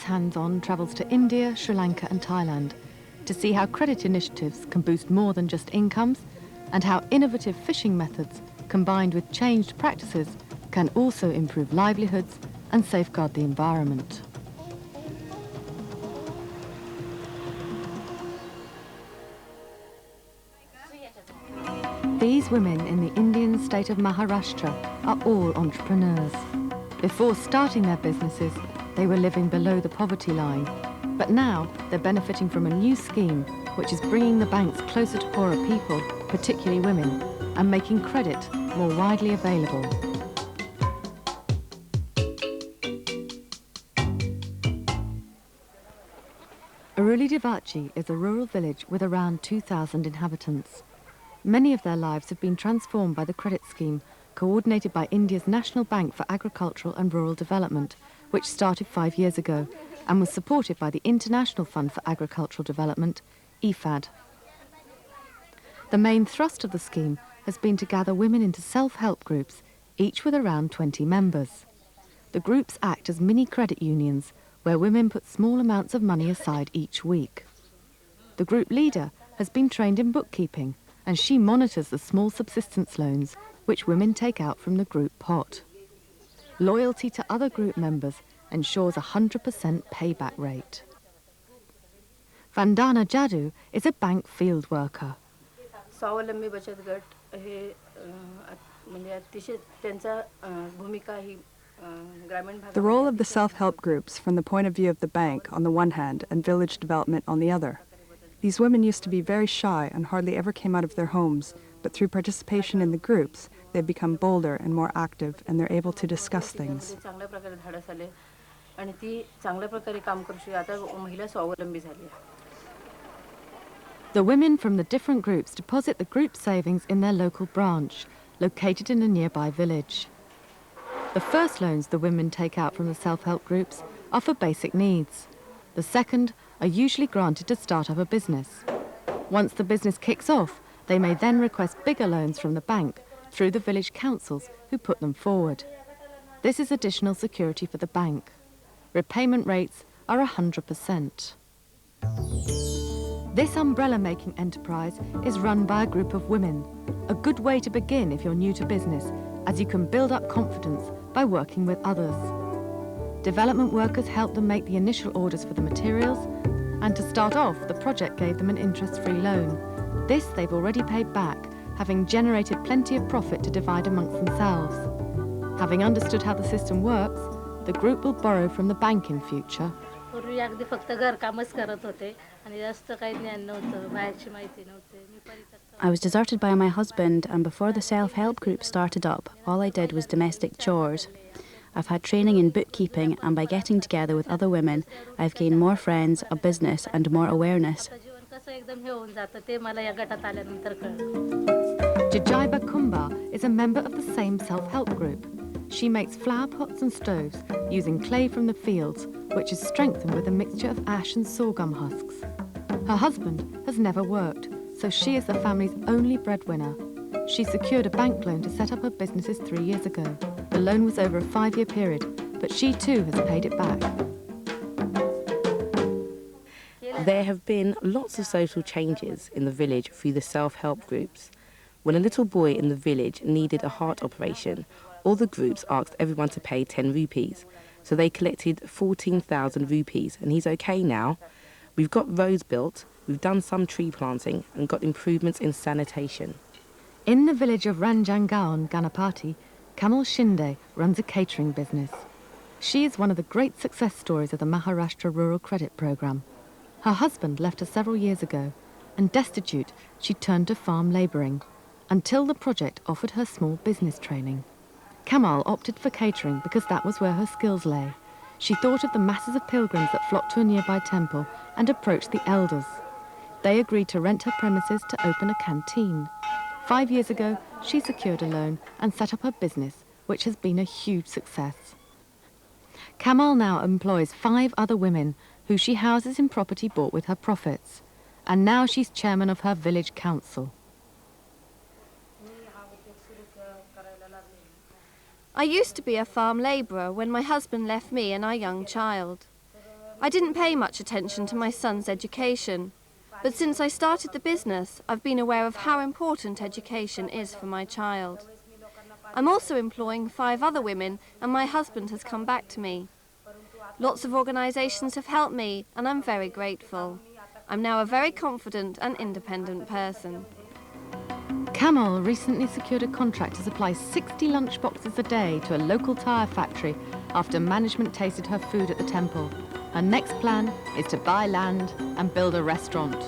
This hands-on travels to India, Sri Lanka and Thailand to see how credit initiatives can boost more than just incomes and how innovative fishing methods combined with changed practices can also improve livelihoods and safeguard the environment. These women in the Indian state of Maharashtra are all entrepreneurs. Before starting their businesses, they were living below the poverty line. But now they're benefiting from a new scheme which is bringing the banks closer to poorer people, particularly women, and making credit more widely available. Aruli Devachi is a rural village with around 2,000 inhabitants. Many of their lives have been transformed by the credit scheme coordinated by India's National Bank for Agricultural and Rural Development, which started 5 years ago and was supported by the International Fund for Agricultural Development, IFAD. The main thrust of the scheme has been to gather women into self-help groups, each with around 20 members. The groups act as mini credit unions, where women put small amounts of money aside each week. The group leader has been trained in bookkeeping, and she monitors the small subsistence loans which women take out from the group pot. Loyalty to other group members ensures a 100% payback rate. Vandana Jadu is a bank field worker. The role of the self-help groups from the point of view of the bank on the one hand and village development on the other. These women used to be very shy and hardly ever came out of their homes, but through participation in the groups, they've become bolder and more active, and they're able to discuss things. The women from the different groups deposit the group savings in their local branch, located in a nearby village. The first loans the women take out from the self-help groups are for basic needs. The second are usually granted to start up a business. Once the business kicks off, they may then request bigger loans from the bank through the village councils who put them forward. This is additional security for the bank. Repayment rates are 100%. This umbrella-making enterprise is run by a group of women, a good way to begin if you're new to business, as you can build up confidence by working with others. Development workers help them make the initial orders for the materials, and to start off, the project gave them an interest-free loan. This they've already paid back, having generated plenty of profit to divide amongst themselves. Having understood how the system works, the group will borrow from the bank in future. I was deserted by my husband, and before the self-help group started up, all I did was domestic chores. I've had training in bookkeeping, and by getting together with other women, I've gained more friends, a business and more awareness. Jajaiba Kumba is a member of the same self-help group. She makes flower pots and stoves using clay from the fields, which is strengthened with a mixture of ash and sorghum husks. Her husband has never worked, so she is the family's only breadwinner. She secured a bank loan to set up her businesses 3 years ago. The loan was over a 5-year period, but she too has paid it back. There have been lots of social changes in the village through the self-help groups. When a little boy in the village needed a heart operation, all the groups asked everyone to pay 10 rupees. So they collected 14,000 rupees, and he's okay now. We've got roads built, we've done some tree planting, and got improvements in sanitation. In the village of Ranjangaon, Ganapati, Kamal Shinde runs a catering business. She is one of the great success stories of the Maharashtra Rural Credit Programme. Her husband left her several years ago, and destitute, she turned to farm labouring, until the project offered her small business training. Kamal opted for catering because that was where her skills lay. She thought of the masses of pilgrims that flocked to a nearby temple and approached the elders. They agreed to rent her premises to open a canteen. 5 years ago, she secured a loan and set up her business, which has been a huge success. Kamal now employs 5 other women who she houses in property bought with her profits. And now she's chairman of her village council. I used to be a farm labourer when my husband left me and our young child. I didn't pay much attention to my son's education, but since I started the business, I've been aware of how important education is for my child. I'm also employing 5 other women, and my husband has come back to me. Lots of organisations have helped me, and I'm very grateful. I'm now a very confident and independent person. Kamal recently secured a contract to supply 60 lunchboxes a day to a local tyre factory after management tasted her food at the temple. Her next plan is to buy land and build a restaurant.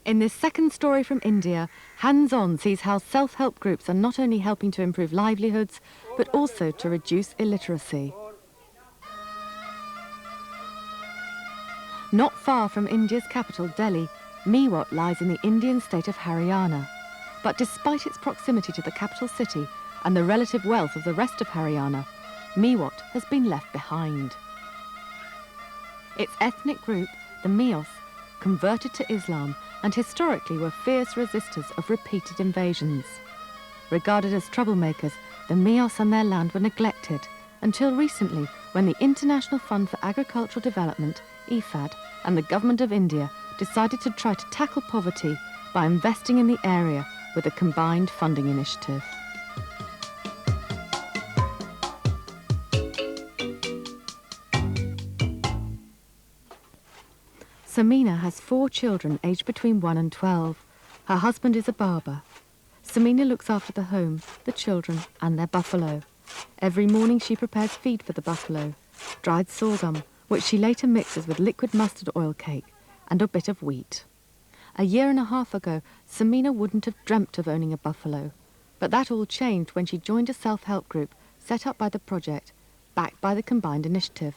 In this second story from India, Hands On sees how self-help groups are not only helping to improve livelihoods, but also to reduce illiteracy. Not far from India's capital, Delhi, Mewat lies in the Indian state of Haryana. But despite its proximity to the capital city and the relative wealth of the rest of Haryana, Mewat has been left behind. Its ethnic group, the Meos, converted to Islam and historically were fierce resistors of repeated invasions. Regarded as troublemakers, the Meos and their land were neglected until recently, when the International Fund for Agricultural Development, IFAD, and the Government of India decided to try to tackle poverty by investing in the area with a combined funding initiative. Samina has 4 children aged between 1 and 12. Her husband is a barber. Samina looks after the home, the children and their buffalo. Every morning she prepares feed for the buffalo, dried sorghum, which she later mixes with liquid mustard oil cake and a bit of wheat. A year and a half ago, Samina wouldn't have dreamt of owning a buffalo, but that all changed when she joined a self-help group set up by the project, backed by the combined initiative.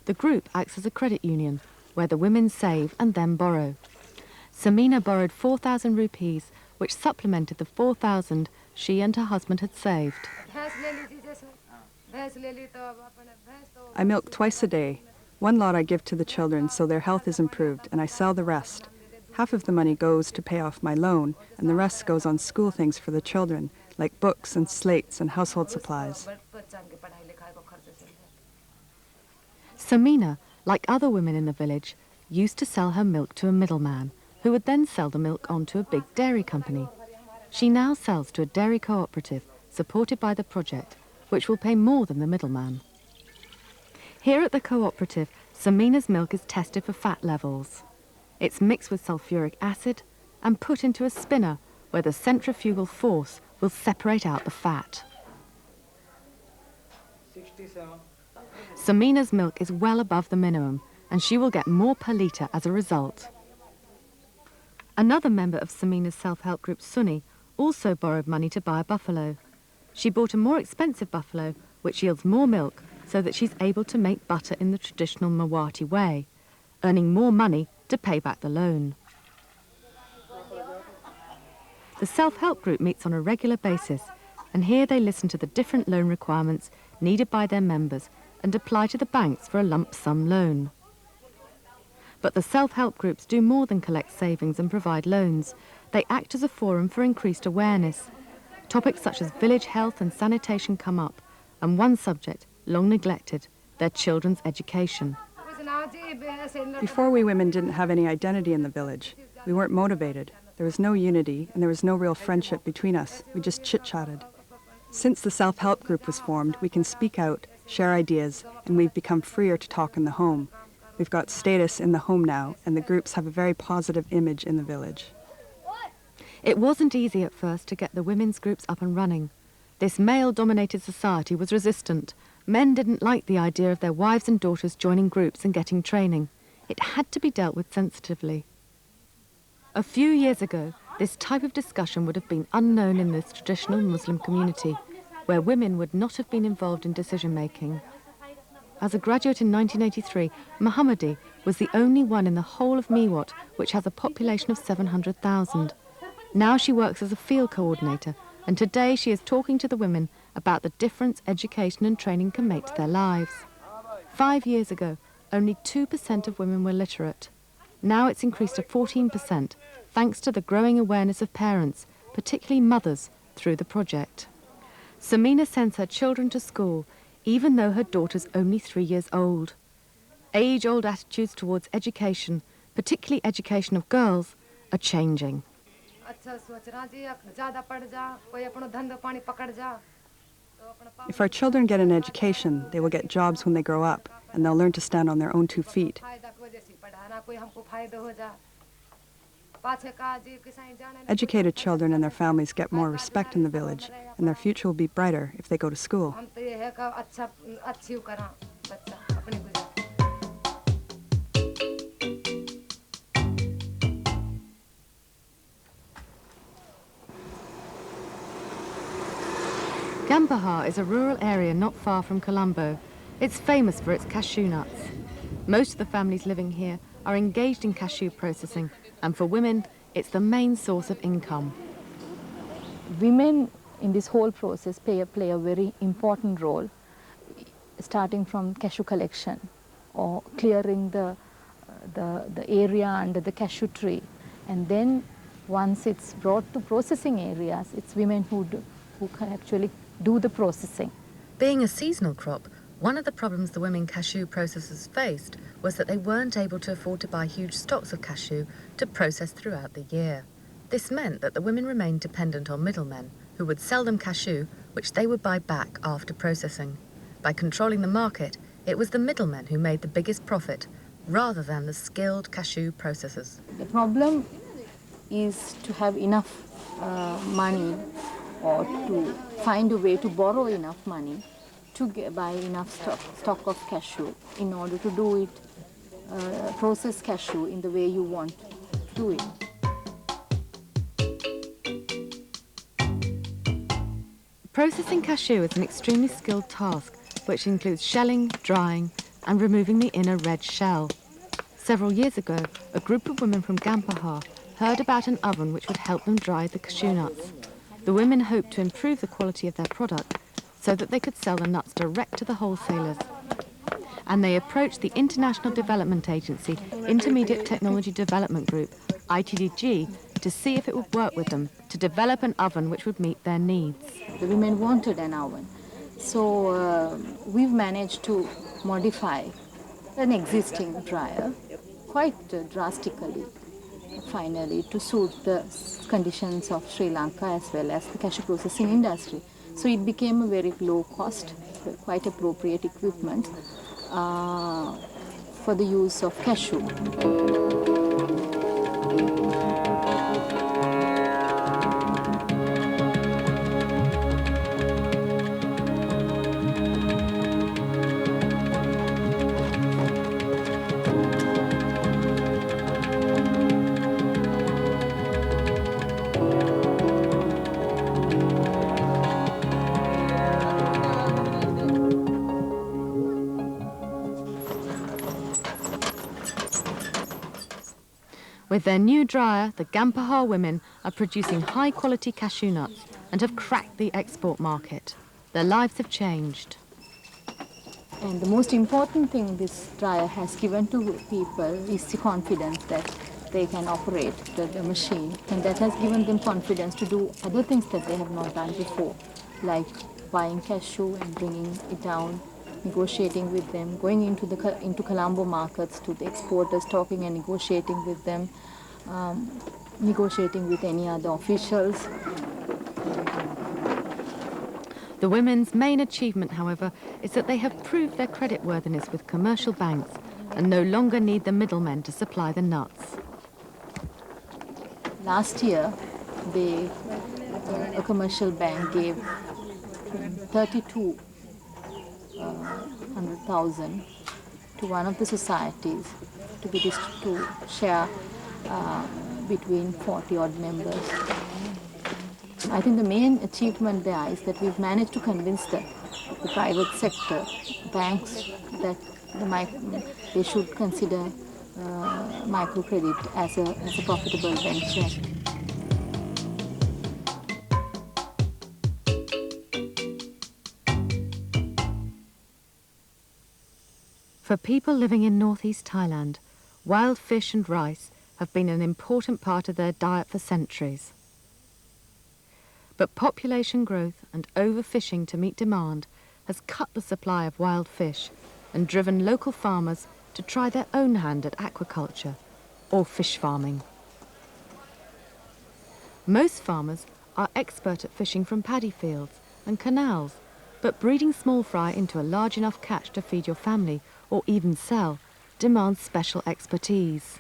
The group acts as a credit union, where the women save and then borrow. Samina borrowed 4,000 rupees, which supplemented the 4,000 she and her husband had saved. I milk twice a day. One lot I give to the children so their health is improved, and I sell the rest. Half of the money goes to pay off my loan, and the rest goes on school things for the children, like books and slates and household supplies. Samina, like other women in the village, used to sell her milk to a middleman, who would then sell the milk on to a big dairy company. She now sells to a dairy cooperative, supported by the project, which will pay more than the middleman. Here at the cooperative, Samina's milk is tested for fat levels. It's mixed with sulfuric acid and put into a spinner where the centrifugal force will separate out the fat. 67. Samina's milk is well above the minimum, and she will get more per litre as a result. Another member of Samina's self-help group, Sunny, also borrowed money to buy a buffalo. She bought a more expensive buffalo, which yields more milk, so that she's able to make butter in the traditional Mewati way, earning more money to pay back the loan. The self-help group meets on a regular basis, and here they listen to the different loan requirements needed by their members and apply to the banks for a lump sum loan. But the self-help groups do more than collect savings and provide loans. They act as a forum for increased awareness. Topics such as village health and sanitation come up, and one subject, long neglected, their children's education. Before, we women didn't have any identity in the village. We weren't motivated. There was no unity, and there was no real friendship between us. We just chit-chatted. Since the self-help group was formed, we can speak out, share ideas, and we've become freer to talk in the home. We've got status in the home now, and the groups have a very positive image in the village. It wasn't easy at first to get the women's groups up and running. This male-dominated society was resistant. Men didn't like the idea of their wives and daughters joining groups and getting training. It had to be dealt with sensitively. A few years ago, this type of discussion would have been unknown in this traditional Muslim community, where women would not have been involved in decision-making. As a graduate in 1983, Mohammadi was the only one in the whole of Mewat which has a population of 700,000. Now she works as a field coordinator And today she is talking to the women about the difference education and training can make to their lives. 5 years ago, only 2% of women were literate. Now it's increased to 14%, thanks to the growing awareness of parents, particularly mothers, through the project. Samina sends her children to school, even though her daughter's only 3 years old. Age-old attitudes towards education, particularly education of girls, are changing. If our children get an education, they will get jobs when they grow up, and they'll learn to stand on their own 2 feet. Educated children and their families get more respect in the village, and their future will be brighter if they go to school. Gampahar is a rural area not far from Colombo. It's famous for its cashew nuts. Most of the families living here are engaged in cashew processing, and for women, it's the main source of income. Women in this whole process play a very important role, starting from cashew collection or clearing the area under the cashew tree. And then once it's brought to processing areas, it's women who can actually do the processing. Being a seasonal crop, one of the problems the women cashew processors faced was that they weren't able to afford to buy huge stocks of cashew to process throughout the year. This meant that the women remained dependent on middlemen, who would sell them cashew, which they would buy back after processing. By controlling the market, it was the middlemen who made the biggest profit, rather than the skilled cashew processors. The problem is to have enough money, or to find a way to borrow enough money to buy enough stock of cashew in order to do it, process cashew in the way you want to do it. Processing cashew is an extremely skilled task, which includes shelling, drying, and removing the inner red shell. Several years ago, a group of women from Gampahar heard about an oven which would help them dry the cashew nuts. The women hoped to improve the quality of their product so that they could sell the nuts direct to the wholesalers. And they approached the International Development Agency Intermediate Technology Development Group, ITDG, to see if it would work with them to develop an oven which would meet their needs. The women wanted an oven. So we've managed to modify an existing dryer quite drastically, finally, to suit the conditions of Sri Lanka as well as the cashew processing industry. So it became a very low cost, quite appropriate equipment for the use of cashew. With their new dryer, the Gampahar women are producing high-quality cashew nuts and have cracked the export market. Their lives have changed. And the most important thing this dryer has given to people is the confidence that they can operate the machine. And that has given them confidence to do other things that they have not done before, like buying cashew and bringing it down, negotiating with them, going into Colombo markets to the exporters, talking and negotiating with them, negotiating with any other officials. The women's main achievement, however, is that they have proved their creditworthiness with commercial banks and no longer need the middlemen to supply the nuts. Last year, a commercial bank gave 32,000 to one of the societies to share between 40 odd members. I think the main achievement there is that we've managed to convince the private sector, banks, that they should consider microcredit as a profitable venture. For people living in northeast Thailand, wild fish and rice have been an important part of their diet for centuries. But population growth and overfishing to meet demand has cut the supply of wild fish and driven local farmers to try their own hand at aquaculture or fish farming. Most farmers are expert at fishing from paddy fields and canals, but breeding small fry into a large enough catch to feed your family or even sell demands special expertise.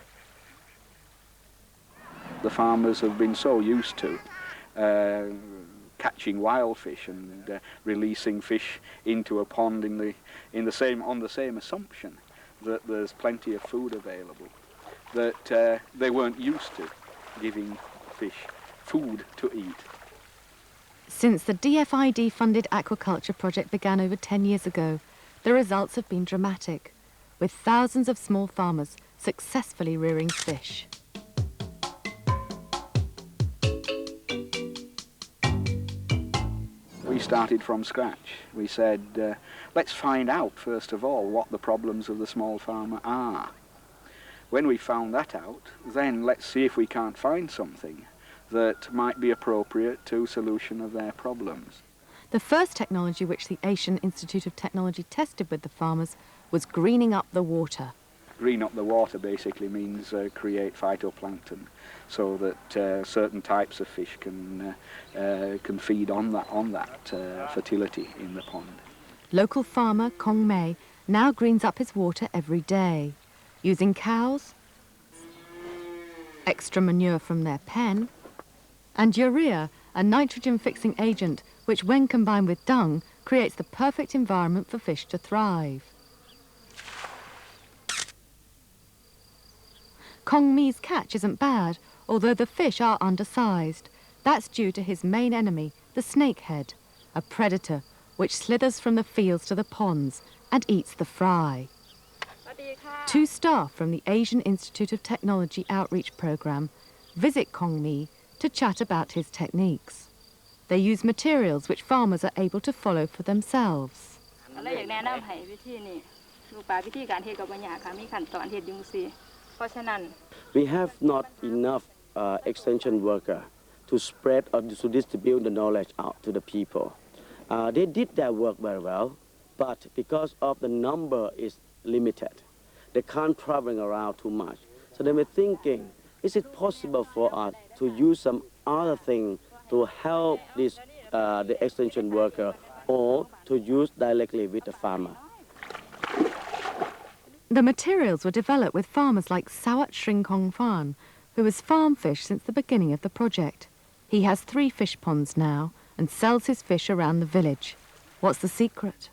The farmers have been so used to catching wild fish and releasing fish into a pond on the same assumption that there's plenty of food available, that they weren't used to giving fish food to eat. Since the DFID-funded aquaculture project began over 10 years ago, the results have been dramatic, with thousands of small farmers successfully rearing fish. We started from scratch. We said, let's find out, first of all, what the problems of the small farmer are. When we found that out, then let's see if we can't find something that might be appropriate to solution of their problems. The first technology which the Asian Institute of Technology tested with the farmers was greening up the water. Green up the water basically means create phytoplankton, so that certain types of fish can feed on that fertility in the pond. Local farmer Kong Mei now greens up his water every day, using cows, extra manure from their pen, and urea, a nitrogen-fixing agent which, when combined with dung, creates the perfect environment for fish to thrive. Kong Mei's catch isn't bad, although the fish are undersized. That's due to his main enemy, the snakehead, a predator which slithers from the fields to the ponds and eats the fry. Two staff from the Asian Institute of Technology Outreach Programme visit Kong Mei to chat about his techniques. They use materials which farmers are able to follow for themselves. We have not enough extension worker to spread or to distribute the knowledge out to the people. They did their work very well, but because of the number is limited, they can't travel around too much. So they were thinking, is it possible for us to use some other thing to help this, the extension worker, or to use directly with the farmer? The materials were developed with farmers like Sawat Shrinkong Phan, who has farmed fish since the beginning of the project. He has 3 fish ponds now and sells his fish around the village. What's the secret?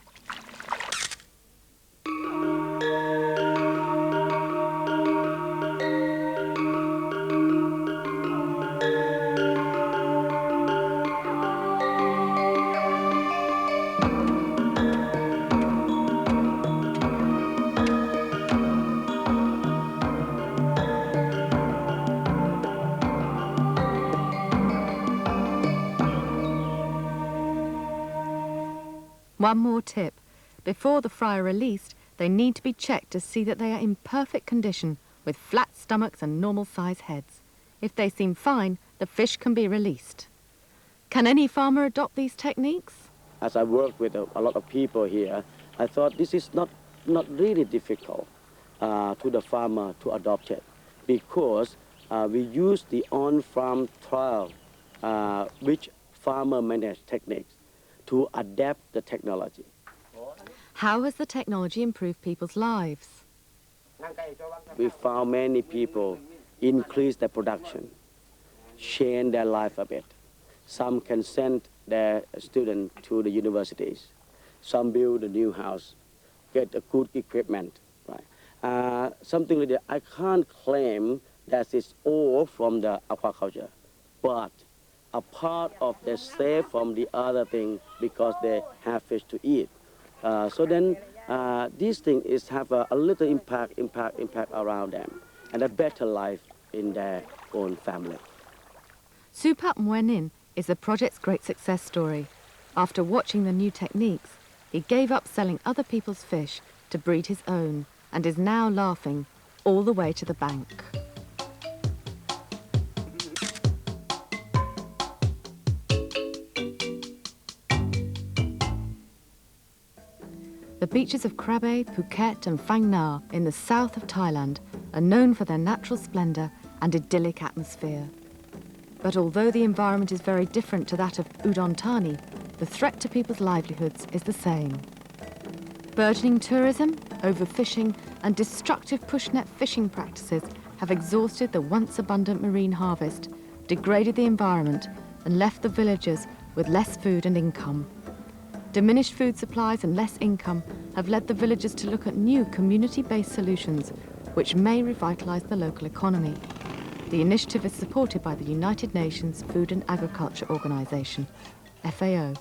One more tip. Before the fry are released, they need to be checked to see that they are in perfect condition, with flat stomachs and normal size heads. If they seem fine, the fish can be released. Can any farmer adopt these techniques? As I work with a lot of people here, I thought this is not really difficult to the farmer to adopt it, because we use the on-farm trial, which farmer managed techniques to adapt the technology. How has the technology improved people's lives? We found many people increase their production, change their life a bit. Some can send their students to the universities. Some build a new house, get a good equipment. Right? Something like that. I can't claim that it's all from the aquaculture, but a part of they save from the other thing because they have fish to eat. So then these things have a little impact around them and a better life in their own family. Supat Mwenin is the project's great success story. After watching the new techniques, he gave up selling other people's fish to breed his own and is now laughing all the way to the bank. The beaches of Krabi, Phuket and Phang Nga in the south of Thailand are known for their natural splendour and idyllic atmosphere. But although the environment is very different to that of Udon Thani, the threat to people's livelihoods is the same. Burgeoning tourism, overfishing and destructive pushnet fishing practices have exhausted the once abundant marine harvest, degraded the environment and left the villagers with less food and income. Diminished food supplies and less income have led the villagers to look at new community-based solutions which may revitalise the local economy. The initiative is supported by the United Nations Food and Agriculture Organization, FAO.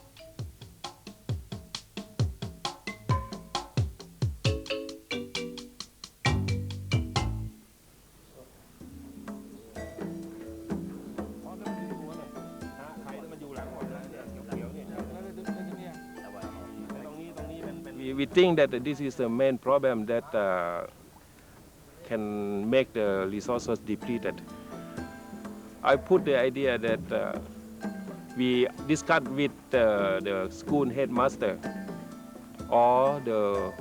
We think that this is the main problem that can make the resources depleted. I put the idea that we discuss with the school headmaster or the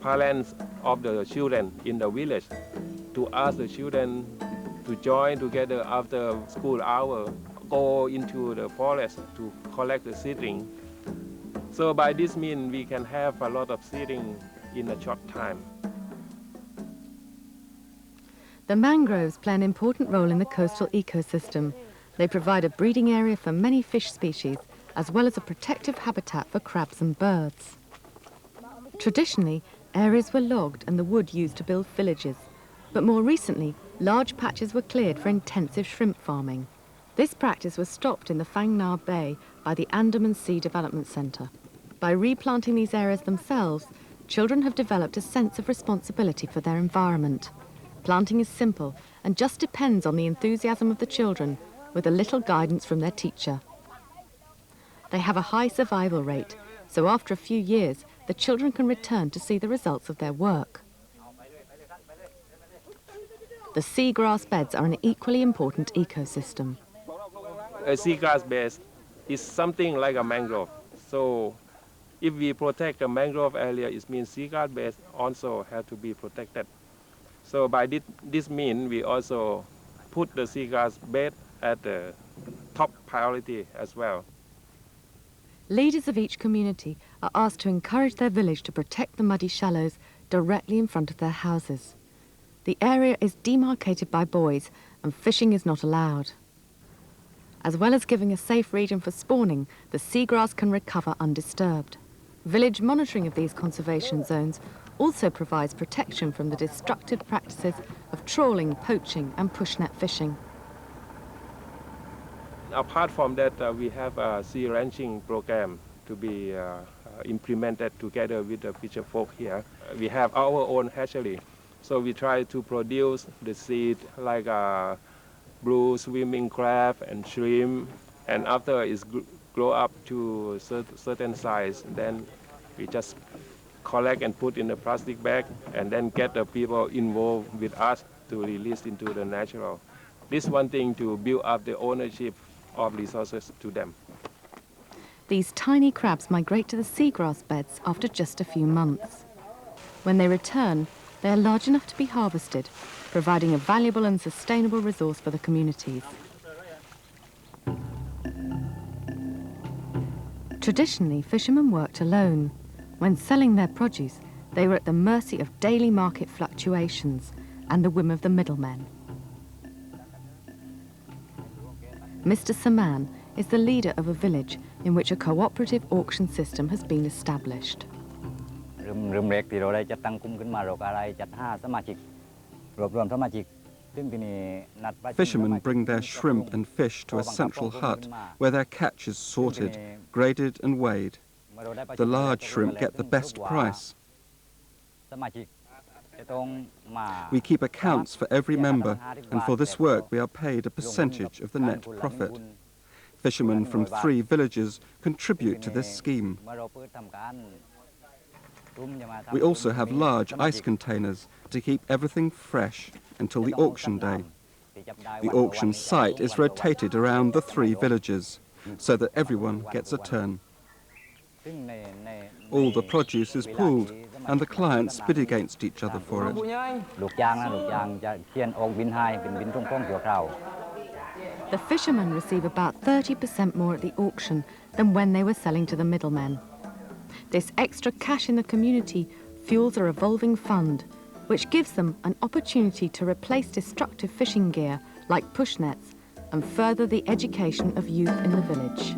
parents of the children in the village to ask the children to join together after school hour, go into the forest to collect the seedling. So by this means we can have a lot of seedling in a short time. The mangroves play an important role in the coastal ecosystem. They provide a breeding area for many fish species, as well as a protective habitat for crabs and birds. Traditionally, areas were logged and the wood used to build villages, but more recently, large patches were cleared for intensive shrimp farming. This practice was stopped in the Phang Nga Bay by the Andaman Sea Development Centre. By replanting these areas themselves, children have developed a sense of responsibility for their environment. Planting is simple and just depends on the enthusiasm of the children, with a little guidance from their teacher. They have a high survival rate, so after a few years, the children can return to see the results of their work. The seagrass beds are an equally important ecosystem. A seagrass bed is something like a mangrove. So if we protect the mangrove area, it means seagrass beds also have to be protected. So by this means, we also put the seagrass bed at the top priority as well. Leaders of each community are asked to encourage their village to protect the muddy shallows directly in front of their houses. The area is demarcated by buoys and fishing is not allowed. As well as giving a safe region for spawning, the seagrass can recover undisturbed. Village monitoring of these conservation zones also provides protection from the destructive practices of trawling, poaching and pushnet fishing. Apart from that, we have a sea ranching program to be implemented together with the fisher folk here. We have our own hatchery, so we try to produce the seed like blue swimming crab and shrimp, and after it's grow up to a certain size, then we just collect and put in a plastic bag and then get the people involved with us to release into the natural. This is one thing to build up the ownership of resources to them. These tiny crabs migrate to the seagrass beds after just a few months. When they return, they are large enough to be harvested, providing a valuable and sustainable resource for the communities. Traditionally, fishermen worked alone. When selling their produce, they were at the mercy of daily market fluctuations and the whim of the middlemen. Mr. Saman is the leader of a village in which a cooperative auction system has been established. Fishermen bring their shrimp and fish to a central hut where their catch is sorted, graded and weighed. The large shrimp get the best price. We keep accounts for every member, and for this work we are paid a percentage of the net profit. Fishermen from 3 villages contribute to this scheme. We also have large ice containers to keep everything fresh until the auction day. The auction site is rotated around the 3 villages so that everyone gets a turn. All the produce is pooled and the clients bid against each other for it. The fishermen receive about 30% more at the auction than when they were selling to the middlemen. This extra cash in the community fuels a revolving fund, which gives them an opportunity to replace destructive fishing gear like push nets and further the education of youth in the village.